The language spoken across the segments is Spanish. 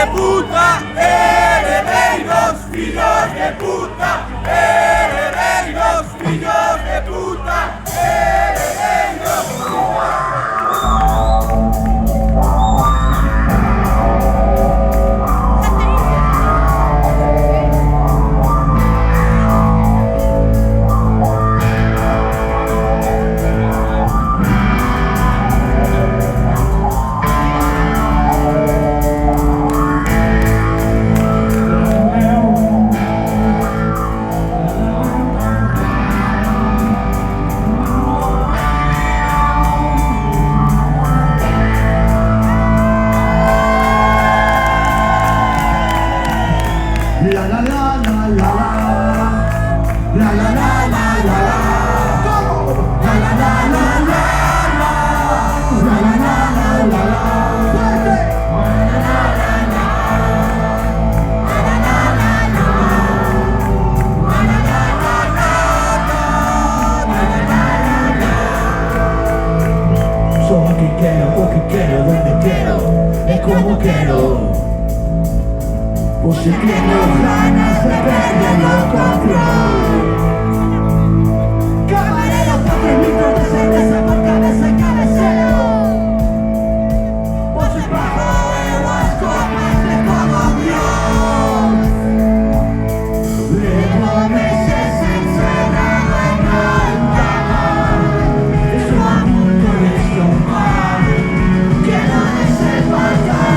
de puta, herederos, fillos de puta, herederos, fillos de puta, herederos. Como quiero, pues si tengo ganas de perder el control. Camarero con 3 litros de cerveza por cabeza y cabecero, pues si bajo las copas de como Dios. Llevo meses encerrado en alta, es un mundo de estómago que no desea faltar.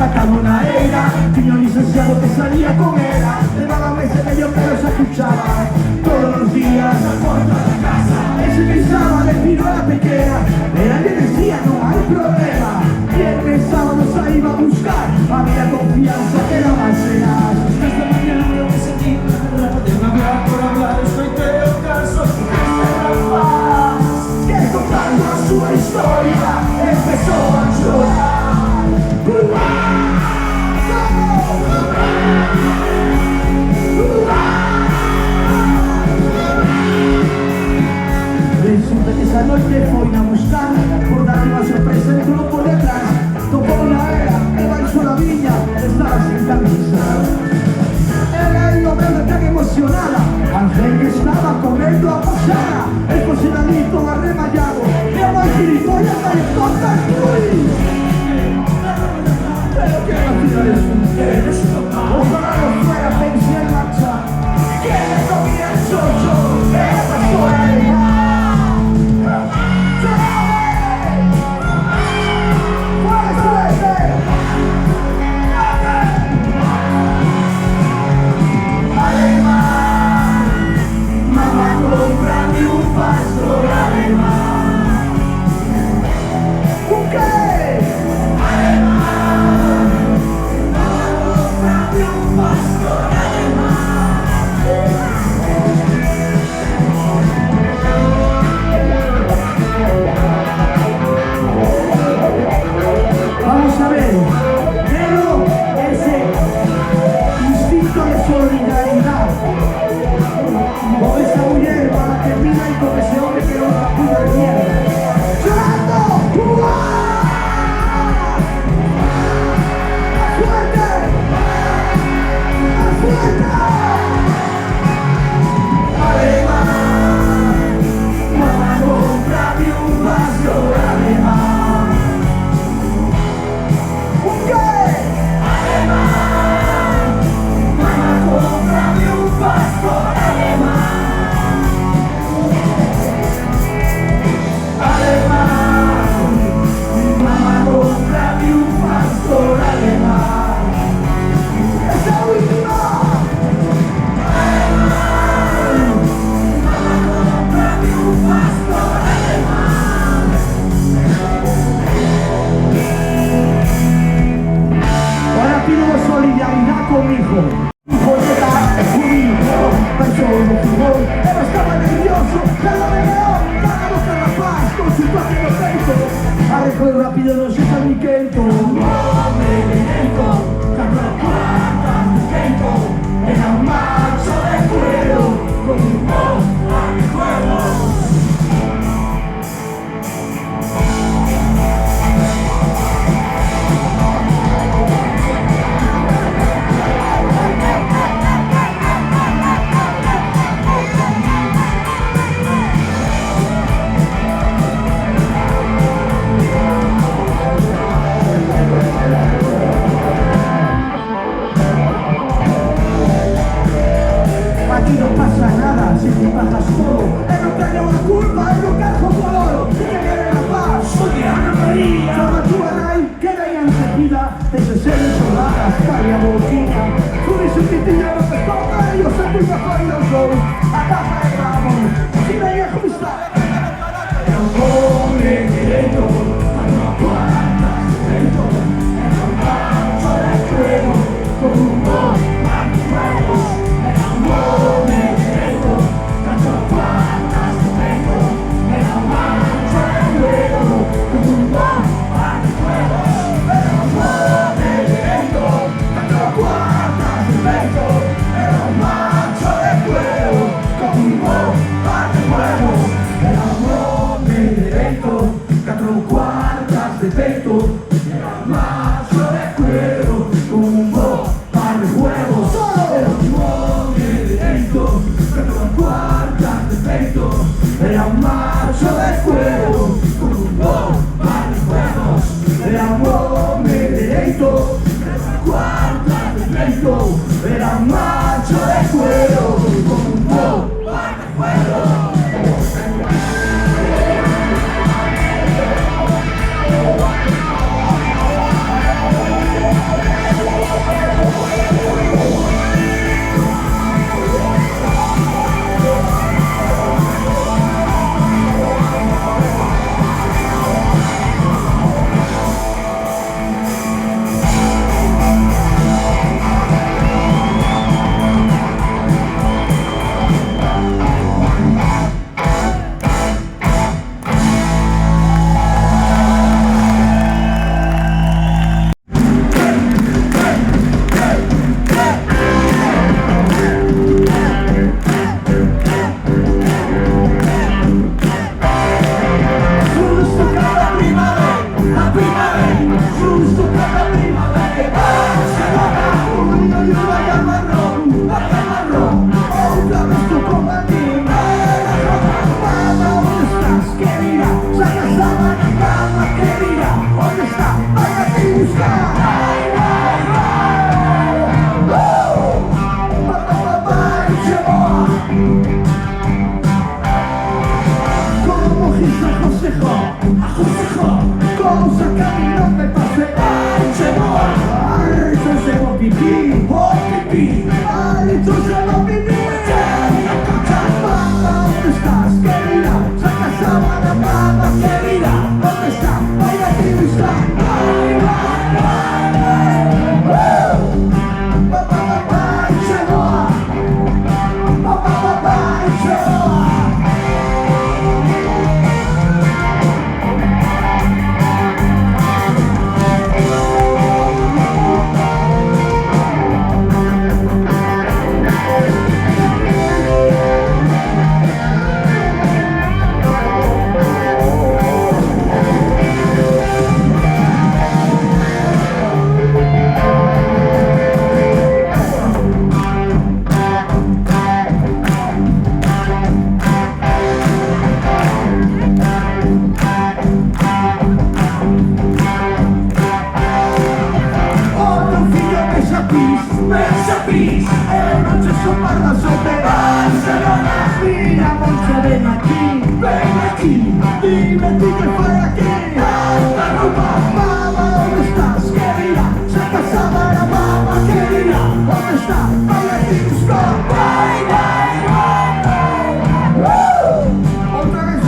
sacaba una era, niño licenciado que salía con ella, le daba meses medio pero se escuchaba todos los días a puerta de la casa. Él se pensaba, le tiró a la pequeña, ella le decía no hay problema, y él pensaba nos iba a buscar, había confianza que era más real. Esta mañana yo me sentí de hablar por hablar, estoy te ocaso, que contando su historia empezó a llorar. Resulta que esa noche fue a buscar por darle una sorpresa en el grupo de atrás. Tocó una era, iba en su la viña, estaba sin camisa. Ella iba a verla tan emocionada, Ángel que estaba comiendo a pasada. El cocinadito arremallado, y a más gilipollas y cosas muy. Pero que la es ojalá no fuera pensé en marcha. Que me comienzo yo, esa soy. Vamos a ver, pero ese instinto de solidaridad con esa mujer para que termina y con ese hombre que no la pudo de mierda. ¡Llorando! ¡Fuerte! ¡Fuerte! Alemán, mamá, cómprame un pastor alemán. Solidaridad conmigo. Hipoteca es un hijo, persona fútbol. Él estaba nervioso, pero me veo. Para buscar la paz con su toque de pecho. Arrejo rápido, no se sabe ni quento. Hombre de lento, cada cuarta de quento. Era un macho de cuero, con un bomba de juegos. Aquí no pasa nada si te bajas todo. Él no tenía una culpa, él no cajo por oro. Y que viene la paz, soy Ana María. Sama tu anai, que veían seguida. Desde seres soladas, calle boquina. Tú dices que te llevo de todo, yo sé que mejor y los dos. Acá vamos, si venía como está. Era un hombre directo, no cuantas directo. Era un macho de fuego, con un bomba de fuego. Era un hombre directo, tanto cuantas directo. Era un macho de fuego, con un bomba de fuego. Era un hombre directo, tanto cuantas directo. Era un macho de fuego, con un bomba de fuego. Era un hombre directo, cuatro cuartas de pecho. Era un macho de cuero, con un bomba de fuego. Era un hombre directo, cuatro cuartas de pecho. Era un macho de cuero, con un bomba de fuego. Era un hombre directo, cuatro cuartas de pecho. Era un macho de cuero, con un bomba de fuego. está? Baila si gusta. Como Gisa Josejo, cosa que a mí no me pase. Ay, Chemo, ay, yo llevo pipí, oh pipí, ay, yo llevo pipí. Mamá, ¿dónde estás, querida? Saca sábana, mamá, querida. ¿Dónde está? Baila si gusta. Ay, Chemo, Chemo. Mesapis, noche son parrazos de Barcelona. Mira, Moncho, ven aquí, dime tú qué fue aquí. Tanta ropa, mamá, ¿dónde estás, querida? Saca sábana, mamá, querida. ¿Dónde está? Baila si gusta. Baila. Otra vez,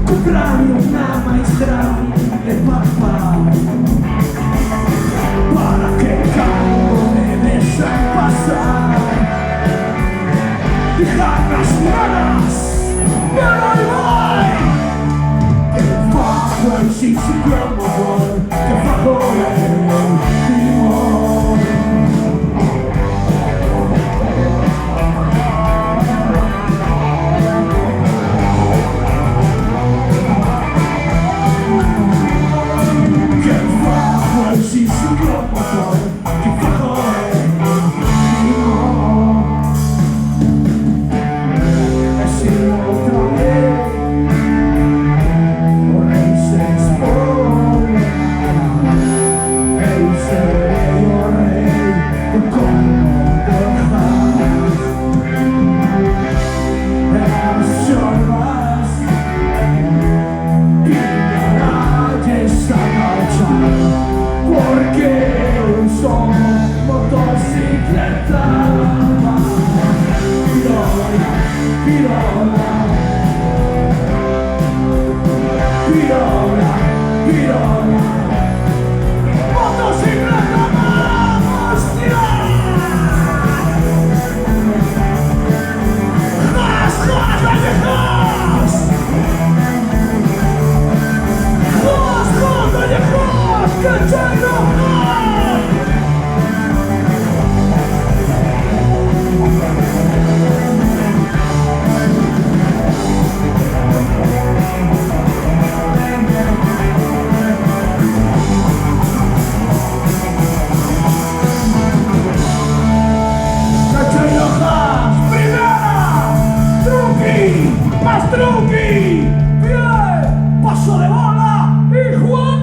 Comprare una maestra de papá para que calmo me dejen pasar, dejar las manos, pero ahí voy, que bajo el sitio amor, que bajo el timón. Que Pirola, pirola. Motocicleta, vamos, tirar. ¡Más, más, callejas! ¡Más, más, callejas! ¡Que lleno! ¡Más truqui! ¡Bien! ¡Paso de bola! ¡Y Juan!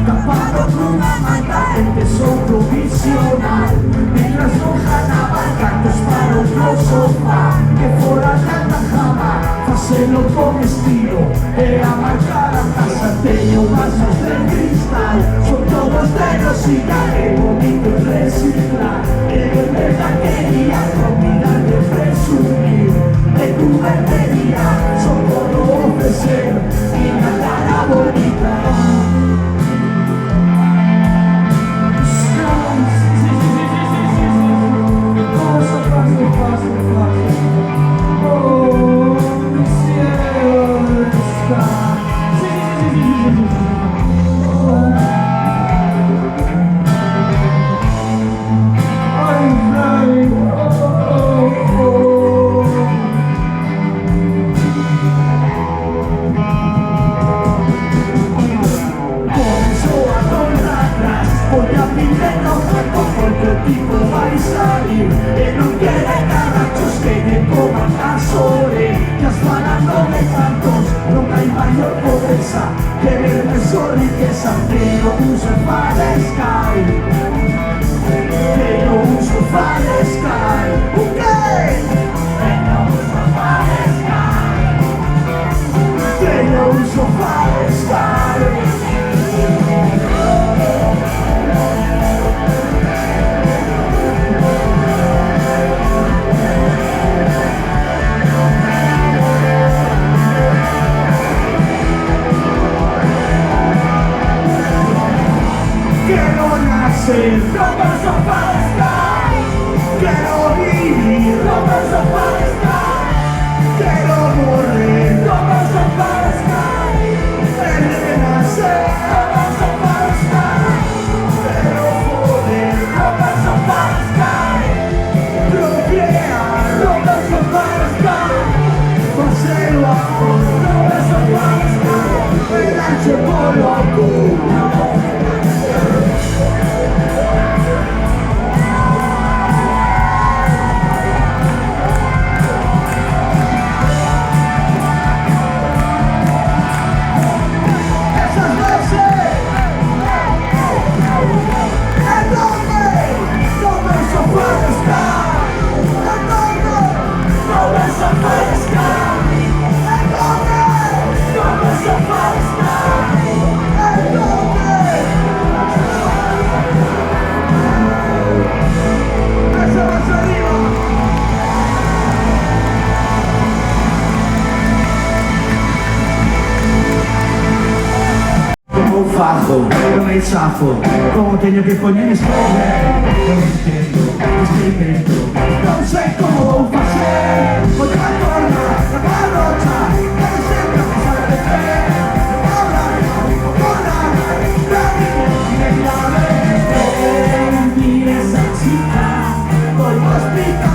Tapado con una manta empezó provisional. Mientras no jalaban cantos para otro sofá que fora tanta jama, facelo con estilo e a marcar a casa. Teño vasos de cristal, son todos de rosidad, que bonito es reciclar. Que de verdad quería comida de presumir, de cubertería, son todo ofrecer y una cara bonita. Que verme solo riqueza, pero uso para Sky. Pero uso para Sky. ¿Ok? Pero uso para Sky. Pero uso para Sky. Quiero nacer, Roberto para Sky. Quiero vivir, Roberto para Sky. Quiero morir, Roberto para Sky. Renacer, Roberto para Sky. Quiero poder, Roberto para Sky. Procrear, Roberto para Sky. Paseo a Roberto para Sky. Pedache por lo culo. Eu me safo, como tenho que poñer escrever. Eu entendo, experimento, non sei como vou facer. Vou ter a torna, a garrocha, quero sempre a pensar de pé. Corra, corra, pra mí que me llame. Mira esa chica, voy a explicar.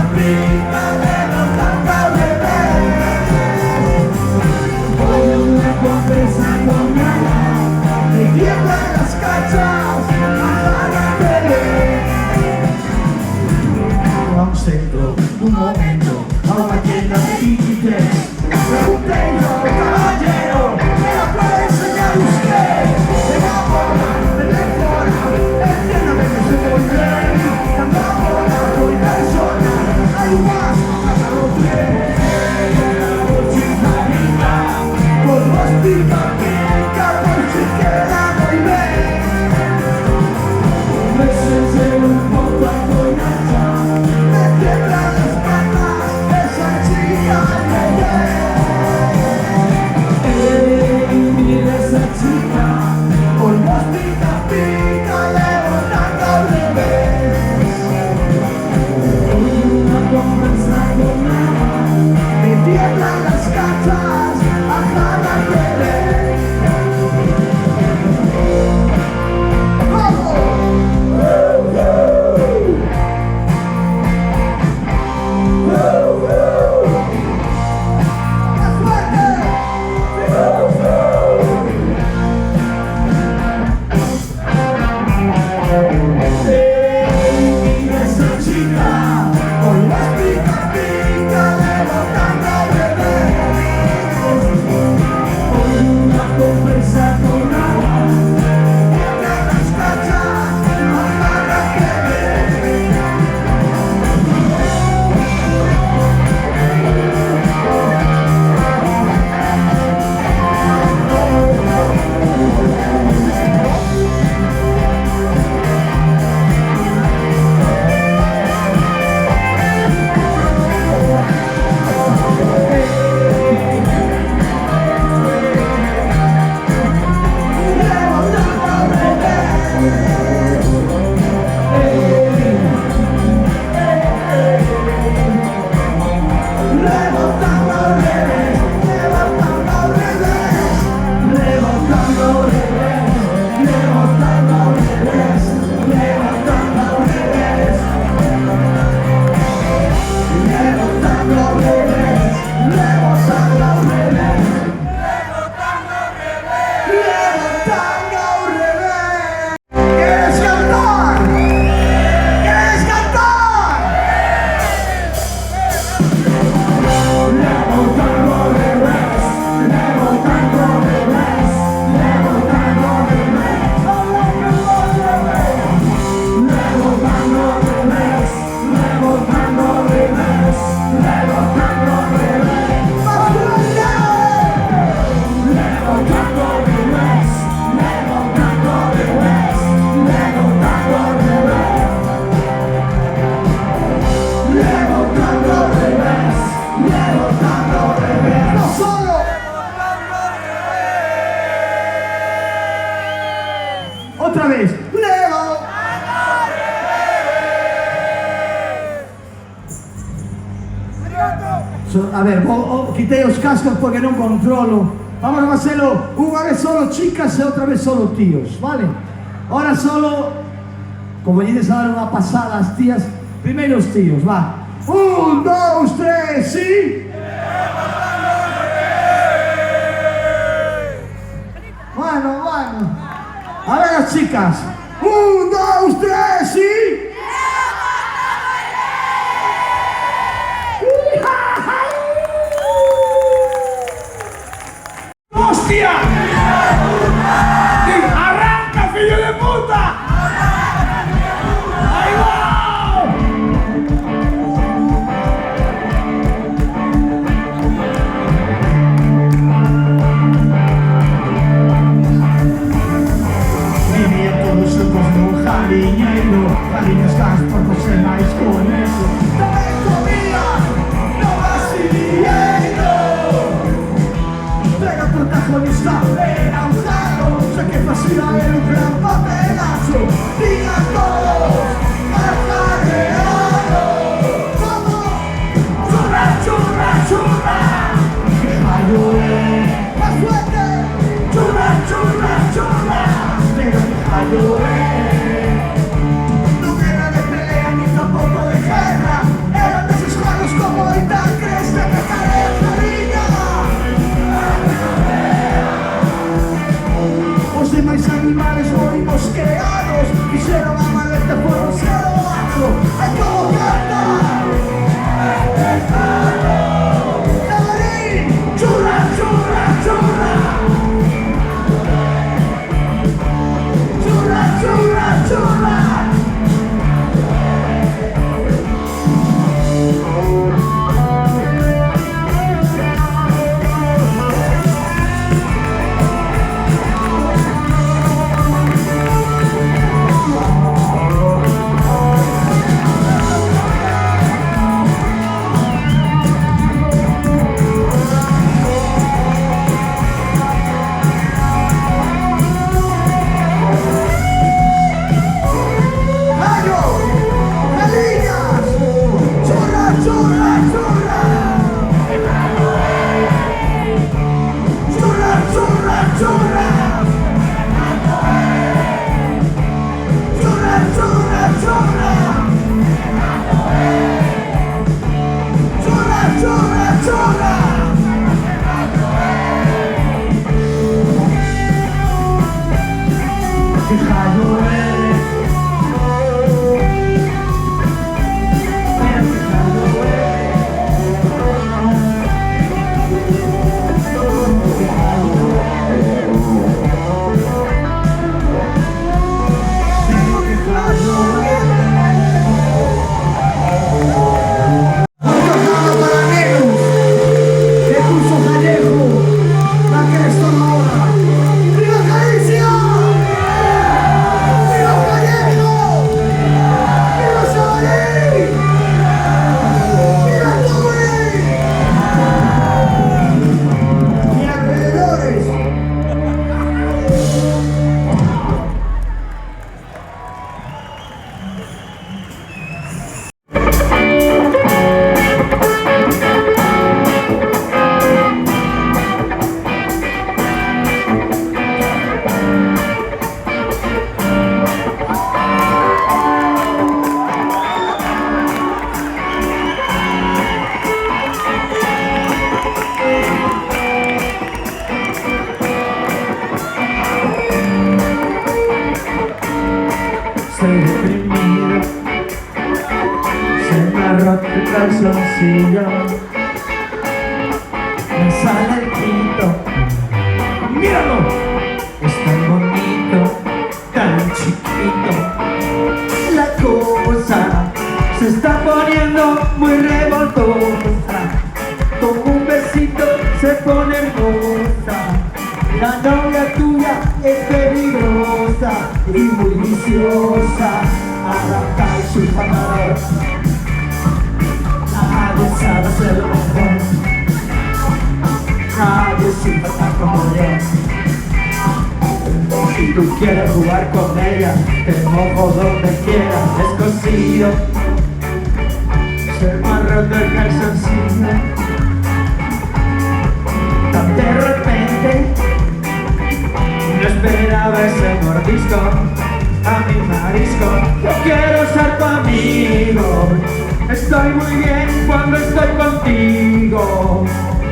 Leo. A ver, quitei os cascos porque non controlo. Vamos a hacerlo una vez solo chicas y otra vez solo tíos, ¿vale? Ahora solo, como vienes a dar una pasada a las tías, primero los tíos, va. 1, 2, 3, ¿sí? Bueno. A ver las chicas. 1, 2, 3, ¿sí? ¡Hostia! ¡Arranca, filho de puta! ¡Ahí va! Vivía todos juntos no jardinero, jardines transportos en maíz con eso. ¡Dame comida! ¡No vas siguiendo! Pega protagonista, era un jato. Sé que facilita el gran papelazo. Digan todos, marcareado. Como churra. Que rayo es, más fuerte. Churra. Pero que rayo es. No guerra de pelea ni tampoco de guerra. Eran de esos juegos como ahorita crees de que parezca niña. Os demais animales moi mosqueados fixeron a maleta por un cero bajo. É como canta Namarín, churra. calzoncillo me sale el pito. ¡Míralo! Es tan bonito, tan chiquito. La cosa se está poniendo muy revoltosa. Con un besito se pone hermosa. La novia tuya es peligrosa y muy viciosa. Arranca y su pantalón. Nadie sabe hacerlo mejor. Nadie sirve tan como yo. Si tú quieres jugar con ella, te mojo donde quieras. Descosido, se me ha roto el calzoncillo. Tan de repente, no esperaba ese mordisco a mi marisco. Yo quiero ser tu amigo, estoy muy bien cuando estoy contigo.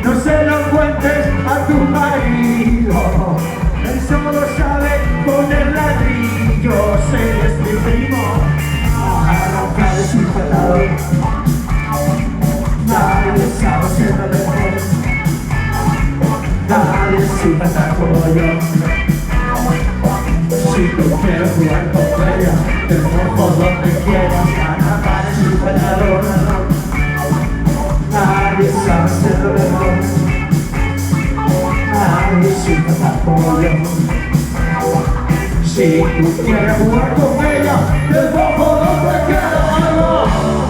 No se lo cuentes a tu marido, él solo sabe poner ladrillos. Eres mi primo, arranca de su patador. Nadie sabe hacerlo mejor, nadie supe estar como yo. Si tú quieres jugar con ella, te mojo donde quieras. Arranca de su patador. Nadie sabe hacerlo mejor, nadie supe estar como yo. Si tú quieres jugar con ella, te mojo donde quieras.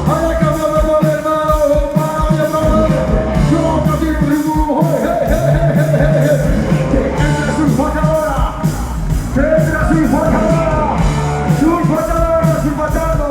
Ahora cambiamos con el hermano, yo no tengo ritmo. Entra sulfatadora, entra sulfatadora, sulfatadora, sulfatado.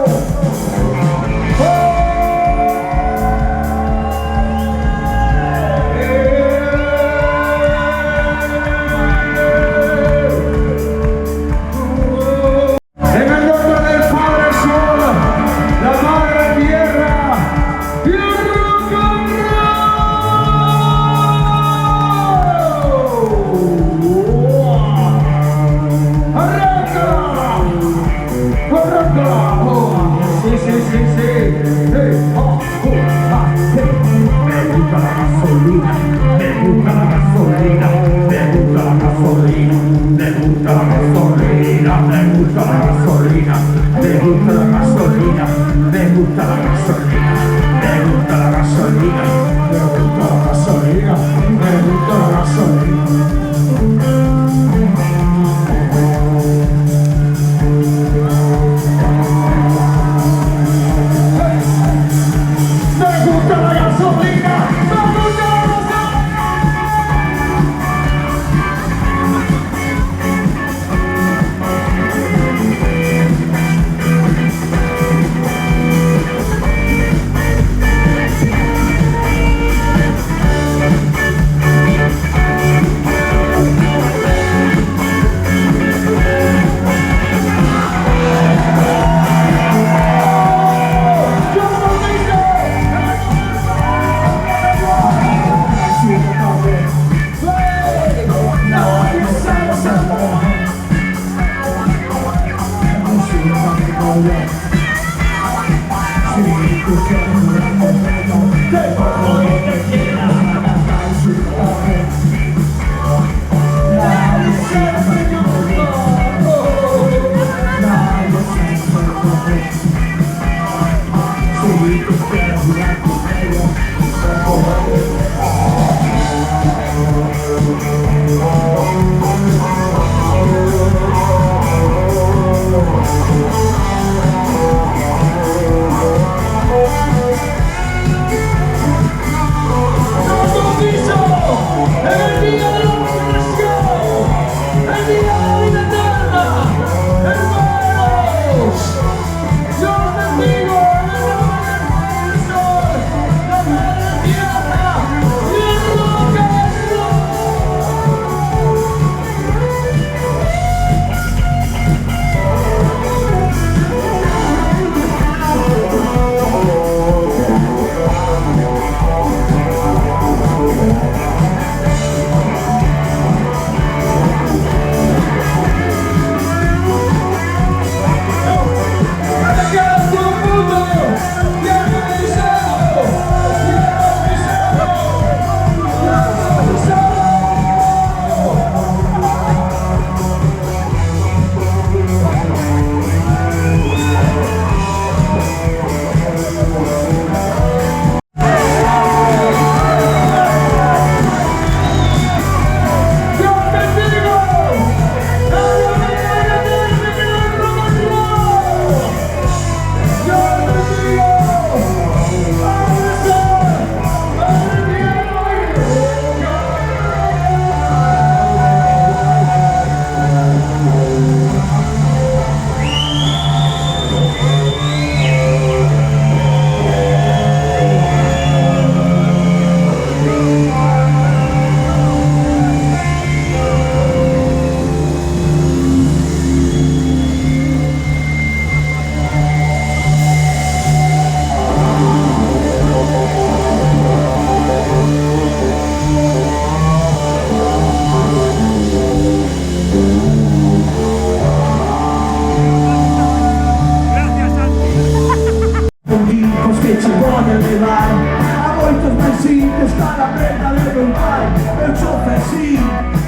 está la prenda del Bombay, el chofer sí,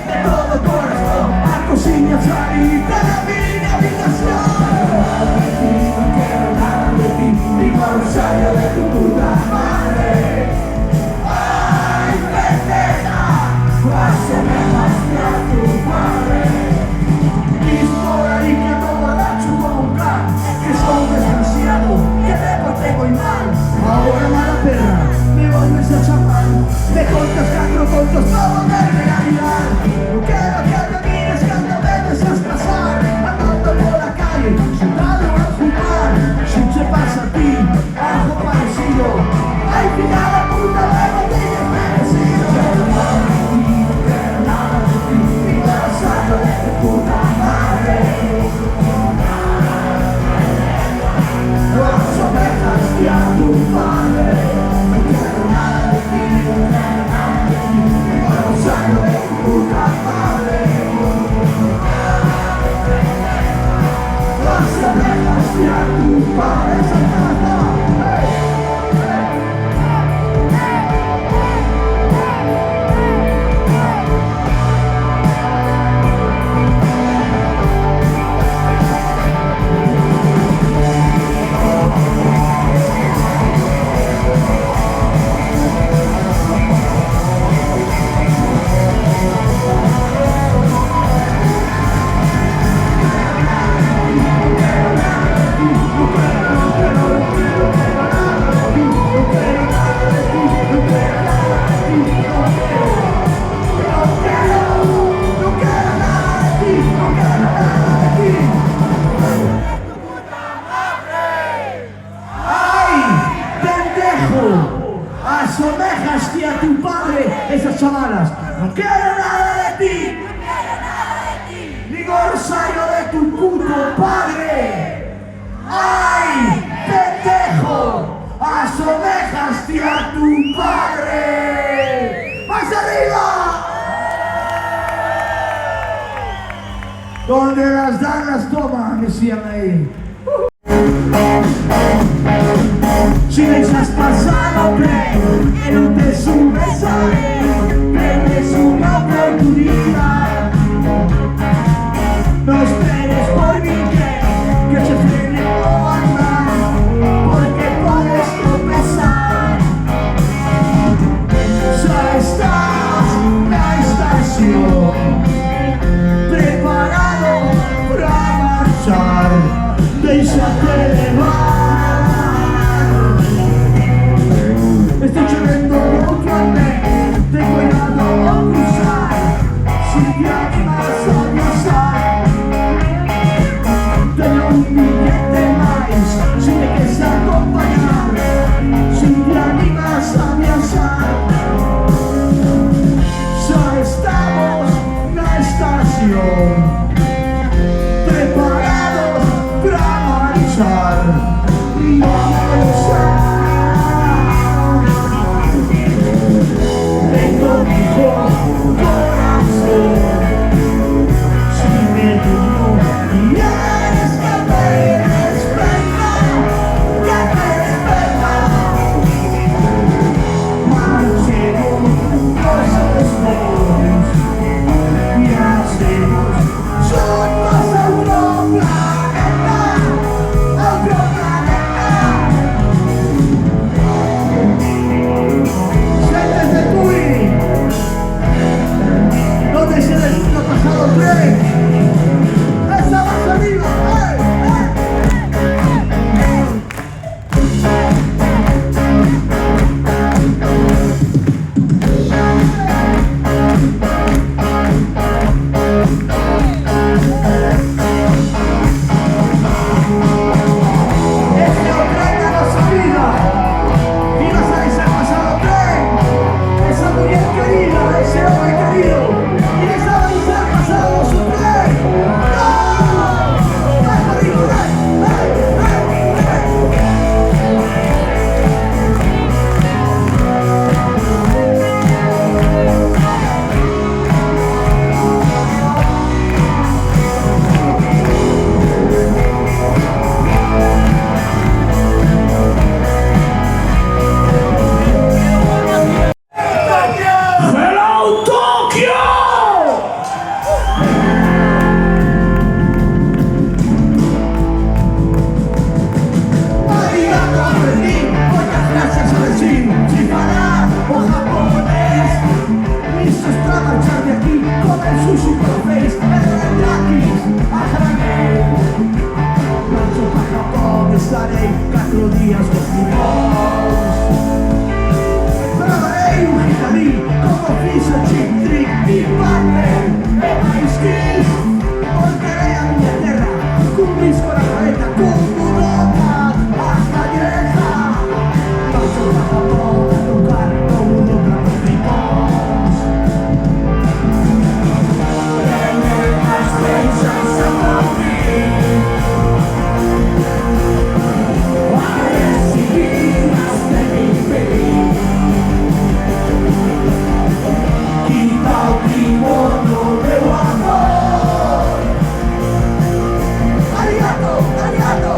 de todo corazón, a cocina salir de mi habitación. No quiero nada de ti, ni Rosario de tu puta madre. Ay, pendeja, asemejaste a tu padre. Y por ahí que no la chupa un plan, que soy un desgraciado, que te porté muy mal. Ahora mala perra, me vuelves a chapar, me cortas 4 puntos todo de realidad. No quiero que me mires cuando me deseas pasar, andando por la calle, sentado a fumar. Si te pasa a ti, algo parecido, al final la puta de lo tienes merecido. No quiero nada de ti, ni Rosario de tu puta madre. No asemejaste a tu padre. No quiero nada de ti, no quiero nada de ti, ni Rosario de tu puta madre. No asemejaste a tu padre. Asemejaste a tu padre, esas chavalas. No quiero nada de ti, ni Rosario de tu puto padre. ¡Ay, pendejo! Asemejaste a tu padre. ¡Más arriba! Donde las dan las toman, decían ahí. Si dejas pasar a tren, que no te subes a él, tienes una oportunidad. No esperes por mí que te frene o andar, porque puedes tropezar. Ya estás en la estación, preparado para marchar, déjate llevar. Estoy llorando mutuamente, ten cuidado al cruzar, si te animas a pasar. Tengo un billete más, si me quieres acompañar, si te animas a viajar. Ya estamos en la estación, preparados para marchar, y vamos a marchar. Tengo mi corazón, si me digo y eres que me respeta, marchemos los esfuerzos y hacemos juntos a otro planeta, a otro planeta. estaré 4 días con mi voz. Grabaré un hitarí como ficha Chip Trick, mi partner en Ice Kiss. Volveré a mi tierra con un disco a la cabeza, con Europa hasta vieja. Paso a Japón a tocar con Europa con mi voz. Tener más fechas a morir. Arigato, arigato.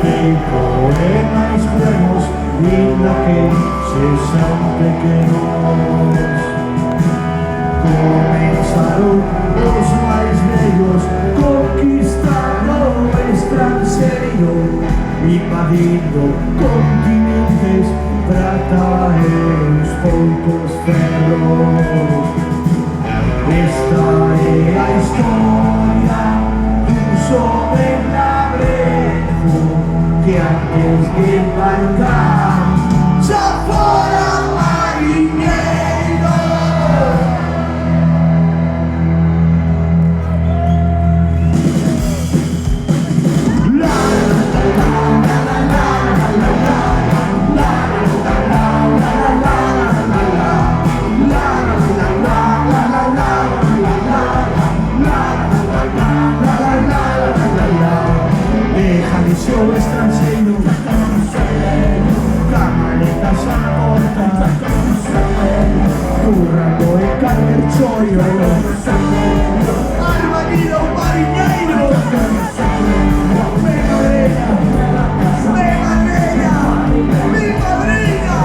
de poemas buenos, linda que se son pequeños. Comenzaron los más bellos, conquistando extranjero, invadiendo continentes para traer uns poucos ferros. Esta é a historia dun joven labrejo que antes de embarcar xa fora marinheiro. Show estrangeiro, camaletas a porta, currando en calder chollo, albañilo mariñeiro, mi madrina, mi madrina,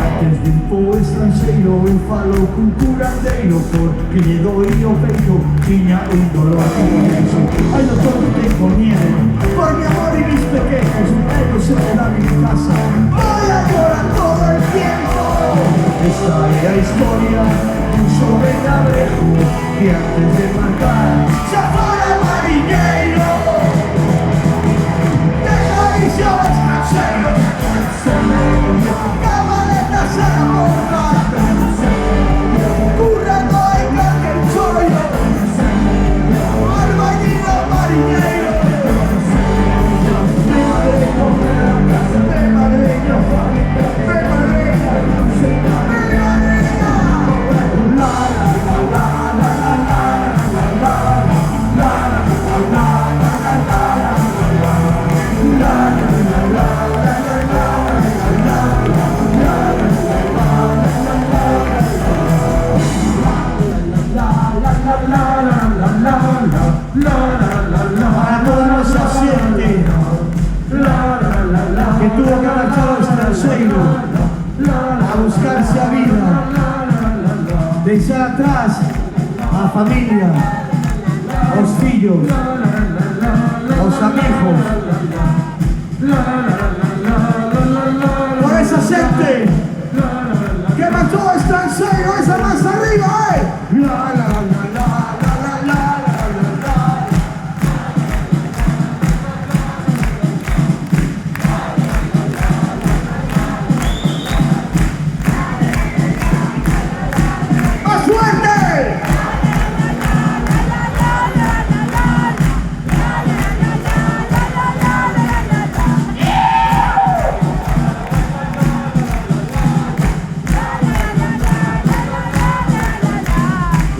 antes de un pobo estrangeiro eu falo cun curandeiro, porque lle doi o peito, tiña un dolor inmenso. Ay, doctor, no tengo miedo, por mi amor y mis pequeños, ellos se quedan en mi casa. Voy a llorar todo el tiempo. Esta es la historia de un joven labrejo que antes de marcar se fuera marinero. De tradición extranjero, camaletas a la boca, currando en cualquier chollo, albañilo marinero. Para todos los asientes que tuvo que marchar extranjero a buscarse a vida, deixar atrás a familia, os fillos, os amigos. Por esa gente que marchó extranjero, esa más arriba,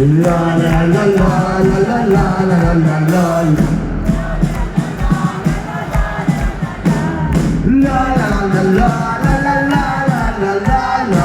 la la la la la la la la la la la la la.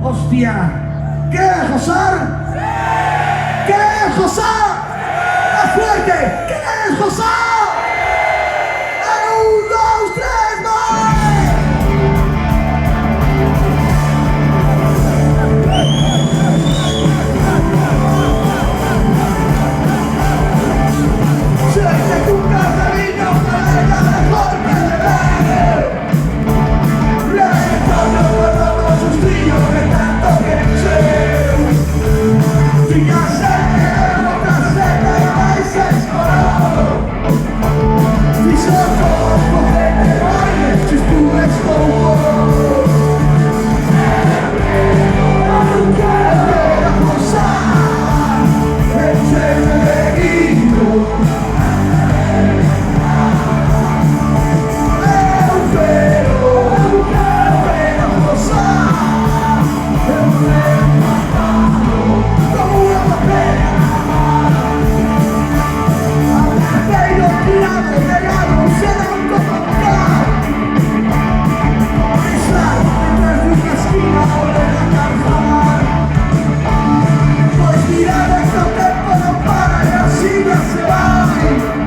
Hostia, ¿quieres gozar? ¡Sí! ¿Quieres gozar? ¡Más fuerte! ¿Quieres gozar? ¡En 1, 2, 3, más! vida se va.